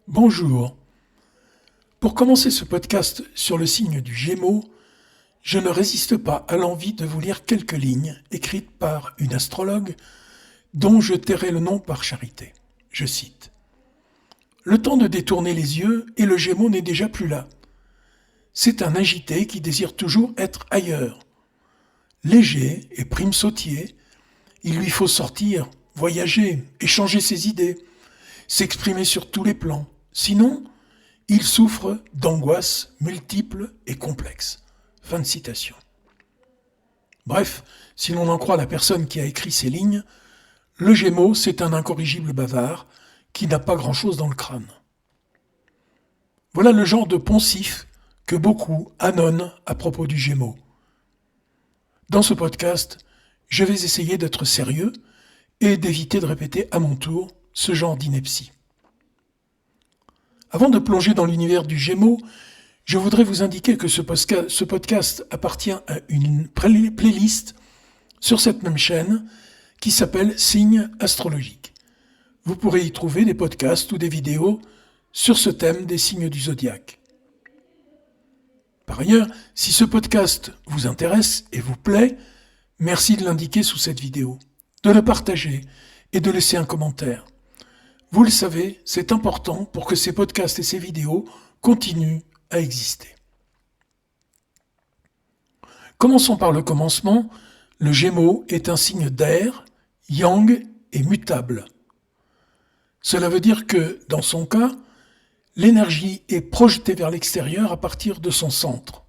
Bonjour. Pour commencer ce podcast sur le signe du Gémeaux, je ne résiste pas à l'envie de vous lire quelques lignes écrites par une astrologue dont je tairai le nom par charité. Je cite. Le temps de détourner les yeux et le Gémeaux n'est déjà plus là. C'est un agité qui désire toujours être ailleurs. Léger et prime sautier, il lui faut sortir, voyager, échanger ses idées, s'exprimer sur tous les plans. Sinon, il souffre d'angoisses multiples et complexes. Fin de citation. Bref, si l'on en croit la personne qui a écrit ces lignes, le Gémeaux, c'est un incorrigible bavard qui n'a pas grand-chose dans le crâne. Voilà le genre de poncif que beaucoup annonnent à propos du Gémeaux. Dans ce podcast, je vais essayer d'être sérieux et d'éviter de répéter à mon tour ce genre d'ineptie. Avant de plonger dans l'univers du Gémeaux, je voudrais vous indiquer que ce podcast appartient à une playlist sur cette même chaîne qui s'appelle Signes astrologiques. Vous pourrez y trouver des podcasts ou des vidéos sur ce thème des signes du zodiaque. Par ailleurs, si ce podcast vous intéresse et vous plaît, merci de l'indiquer sous cette vidéo, de le partager et de laisser un commentaire. Vous le savez, c'est important pour que ces podcasts et ces vidéos continuent à exister. Commençons par le commencement. Le Gémeaux est un signe d'air, yang et mutable. Cela veut dire que, dans son cas, l'énergie est projetée vers l'extérieur à partir de son centre.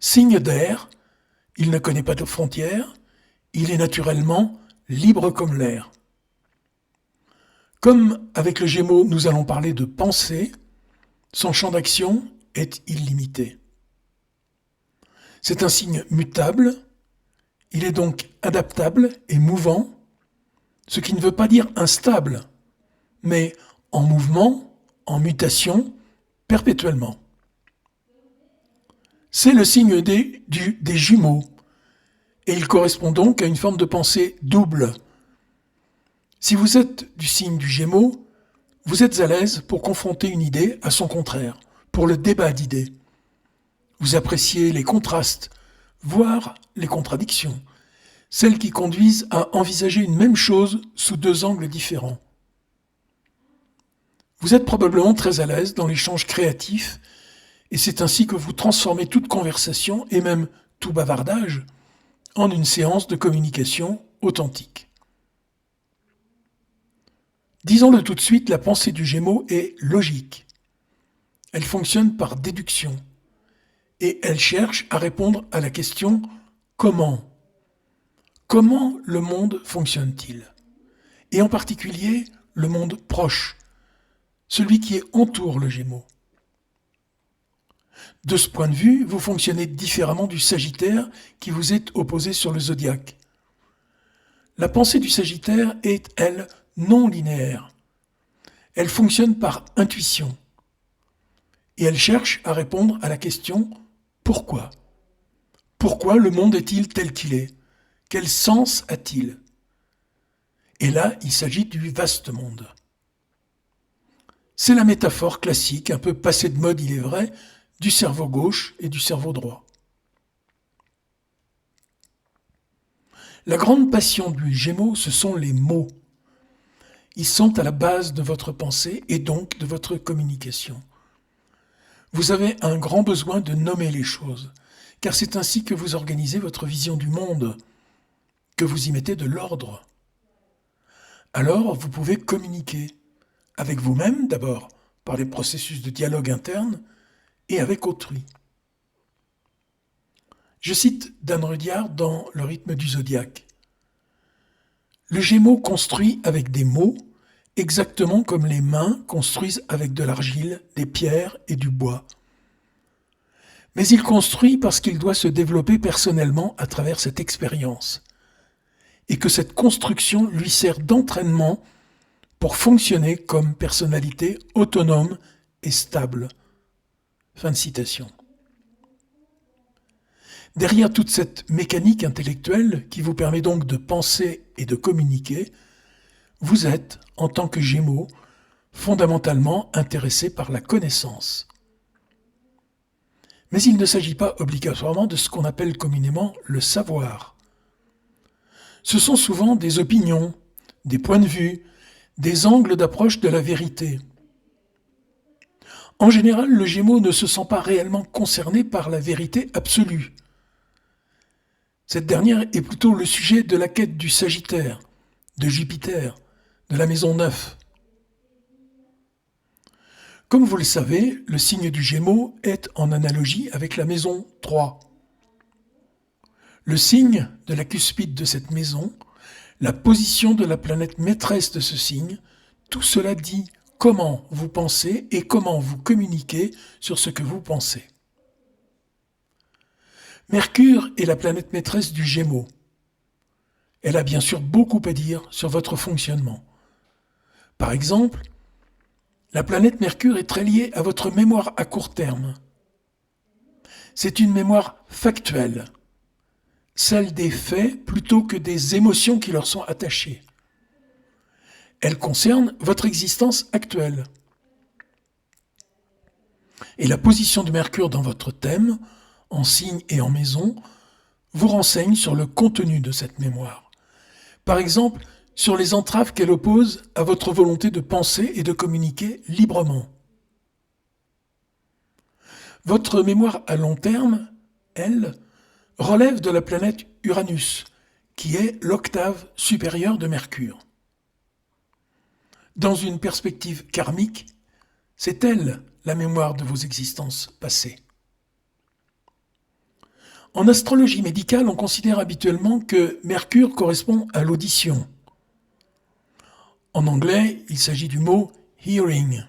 Signe d'air, il ne connaît pas de frontières, il est naturellement libre comme l'air. Comme avec le Gémeaux, nous allons parler de pensée, son champ d'action est illimité. C'est un signe mutable, il est donc adaptable et mouvant, ce qui ne veut pas dire instable, mais en mouvement, en mutation, perpétuellement. C'est le signe des Jumeaux, et il correspond donc à une forme de pensée double. Si vous êtes du signe du Gémeaux, vous êtes à l'aise pour confronter une idée à son contraire, pour le débat d'idées. Vous appréciez les contrastes, voire les contradictions, celles qui conduisent à envisager une même chose sous deux angles différents. Vous êtes probablement très à l'aise dans l'échange créatif, et c'est ainsi que vous transformez toute conversation, et même tout bavardage, en une séance de communication authentique. Disons-le tout de suite, la pensée du Gémeaux est logique. Elle fonctionne par déduction, et elle cherche à répondre à la question « Comment ?» Comment le monde fonctionne-t-il ? Et en particulier, le monde proche, celui qui entoure le Gémeaux. De ce point de vue, vous fonctionnez différemment du Sagittaire qui vous est opposé sur le zodiaque. La pensée du Sagittaire est, elle, non linéaire. Elle fonctionne par intuition. Et elle cherche à répondre à la question « Pourquoi ?» Pourquoi le monde est-il tel qu'il est ? Quel sens a-t-il ? Et là, il s'agit du vaste monde. C'est la métaphore classique, un peu passée de mode il est vrai, du cerveau gauche et du cerveau droit. La grande passion du Gémeaux, ce sont les mots. Ils sont à la base de votre pensée et donc de votre communication. Vous avez un grand besoin de nommer les choses, car c'est ainsi que vous organisez votre vision du monde, que vous y mettez de l'ordre. Alors, vous pouvez communiquer, avec vous-même d'abord, par les processus de dialogue interne, et avec autrui. Je cite Dan Rudyard dans Le rythme du zodiaque. Le Gémeaux construit avec des mots, exactement comme les mains construisent avec de l'argile, des pierres et du bois. Mais il construit parce qu'il doit se développer personnellement à travers cette expérience, et que cette construction lui sert d'entraînement pour fonctionner comme personnalité autonome et stable. Fin de citation. Derrière toute cette mécanique intellectuelle qui vous permet donc de penser et de communiquer, vous êtes, en tant que Gémeaux, fondamentalement intéressés par la connaissance. Mais il ne s'agit pas obligatoirement de ce qu'on appelle communément le savoir. Ce sont souvent des opinions, des points de vue, des angles d'approche de la vérité. En général, le Gémeaux ne se sent pas réellement concerné par la vérité absolue. Cette dernière est plutôt le sujet de la quête du Sagittaire, de Jupiter, de la maison 9. Comme vous le savez, le signe du Gémeaux est en analogie avec la maison 3. Le signe de la cuspide de cette maison, la position de la planète maîtresse de ce signe, tout cela dit comment vous pensez et comment vous communiquez sur ce que vous pensez. Mercure est la planète maîtresse du Gémeaux. Elle a bien sûr beaucoup à dire sur votre fonctionnement. Par exemple, la planète Mercure est très liée à votre mémoire à court terme. C'est une mémoire factuelle, celle des faits plutôt que des émotions qui leur sont attachées. Elle concerne votre existence actuelle. Et la position de Mercure dans votre thème, en signe et en maison, vous renseigne sur le contenu de cette mémoire. Par exemple, sur les entraves qu'elle oppose à votre volonté de penser et de communiquer librement. Votre mémoire à long terme, elle, relève de la planète Uranus, qui est l'octave supérieure de Mercure. Dans une perspective karmique, c'est elle la mémoire de vos existences passées. En astrologie médicale, on considère habituellement que Mercure correspond à l'audition. En anglais, il s'agit du mot « hearing ».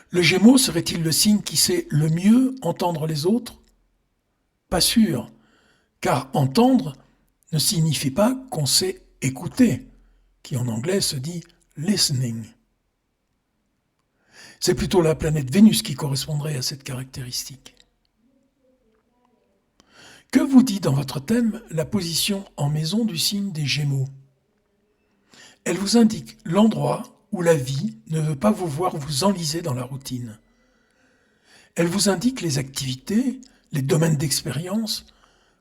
Le Gémeaux serait-il le signe qui sait le mieux entendre les autres ? Pas sûr, car entendre ne signifie pas qu'on sait écouter, qui en anglais se dit « listening ». C'est plutôt la planète Vénus qui correspondrait à cette caractéristique. Que vous dit dans votre thème la position en maison du signe des Gémeaux ? Elle vous indique l'endroit où la vie ne veut pas vous voir vous enliser dans la routine. Elle vous indique les activités, les domaines d'expérience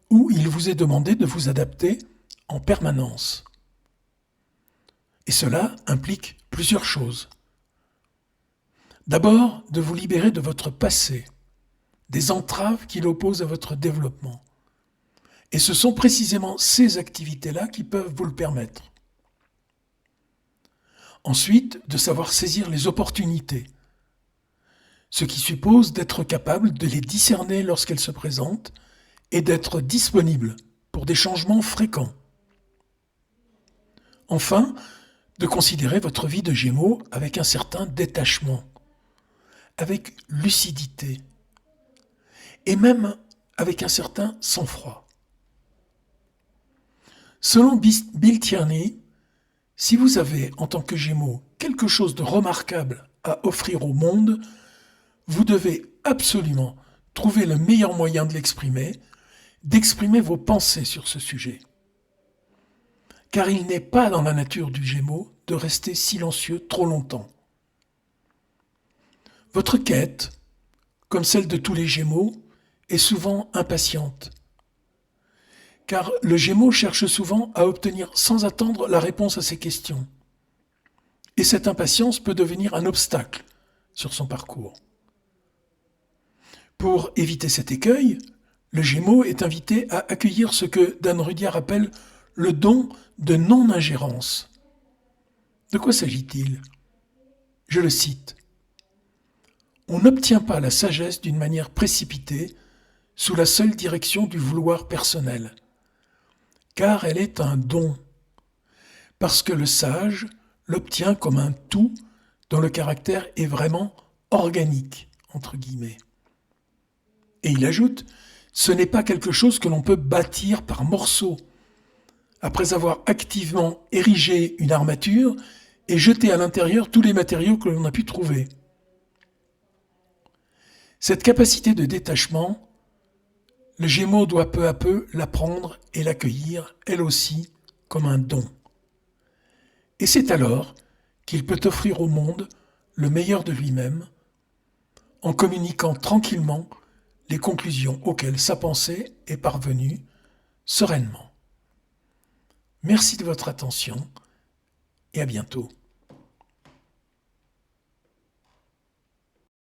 où il vous est demandé de vous adapter en permanence. Et cela implique plusieurs choses. D'abord, de vous libérer de votre passé, des entraves qui l'opposent à votre développement. Et ce sont précisément ces activités-là qui peuvent vous le permettre. Ensuite, de savoir saisir les opportunités, ce qui suppose d'être capable de les discerner lorsqu'elles se présentent et d'être disponible pour des changements fréquents. Enfin, de considérer votre vie de Gémeaux avec un certain détachement, avec lucidité et même avec un certain sang-froid. Selon Bill Tierney, si vous avez, en tant que Gémeaux, quelque chose de remarquable à offrir au monde, vous devez absolument trouver le meilleur moyen de l'exprimer, d'exprimer vos pensées sur ce sujet. Car il n'est pas dans la nature du Gémeaux de rester silencieux trop longtemps. Votre quête, comme celle de tous les Gémeaux, est souvent impatiente. Car le Gémeaux cherche souvent à obtenir sans attendre la réponse à ses questions. Et cette impatience peut devenir un obstacle sur son parcours. Pour éviter cet écueil, le Gémeaux est invité à accueillir ce que Dan Rudyard appelle le don de non-ingérence. De quoi s'agit-il ? Je le cite. « On n'obtient pas la sagesse d'une manière précipitée sous la seule direction du vouloir personnel. Car elle est un don, parce que le sage l'obtient comme un tout dont le caractère est vraiment organique, entre guillemets. Et il ajoute, ce n'est pas quelque chose que l'on peut bâtir par morceaux, après avoir activement érigé une armature et jeté à l'intérieur tous les matériaux que l'on a pu trouver. Cette capacité de détachement, le Gémeaux doit peu à peu l'apprendre et l'accueillir, elle aussi, comme un don. Et c'est alors qu'il peut offrir au monde le meilleur de lui-même, en communiquant tranquillement les conclusions auxquelles sa pensée est parvenue sereinement. Merci de votre attention et à bientôt.